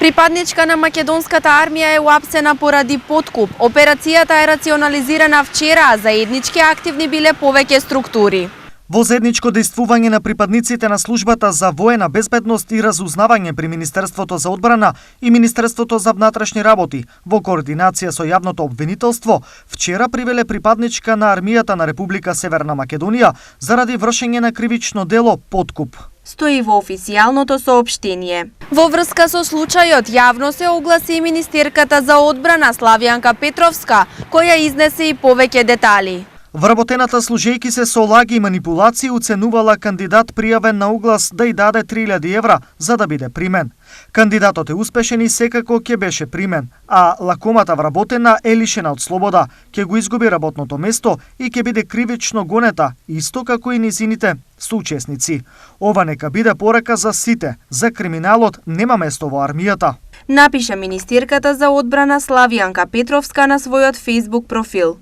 Припадничка на македонската армија е уапсена поради подкуп. Операцијата е рационализирана вчера, а заеднички активни биле повеќе структури. Во заедничко дејствување на припадниците на службата за воена безбедност и разузнавање при Министерството за одбрана и Министерството за внатрешни работи, во координација со јавното обвинителство, вчера привеле припадничка на армијата на Република Северна Македонија заради вршење на кривично дело подкуп. Стои во официјалното соопштение. Во врска со случајот јавно се огласи и министерката за одбрана Славјанка Петровска, која изнесе и повеќе детали. Вработената служејки се со лаги и манипулации уценувала кандидат пријавен на оглас да ја даде 3000 евра за да биде примен. Кандидатот е успешен и секако ќе беше примен, а лакомата вработена е лишена од слобода, ќе го изгуби работното место и ќе биде кривично гонета, исто како и низините соучесници. Ова нека биде порака за сите, за криминалот нема место во армијата. Напиша министерката за одбрана Славјанка Петровска на својот Facebook профил.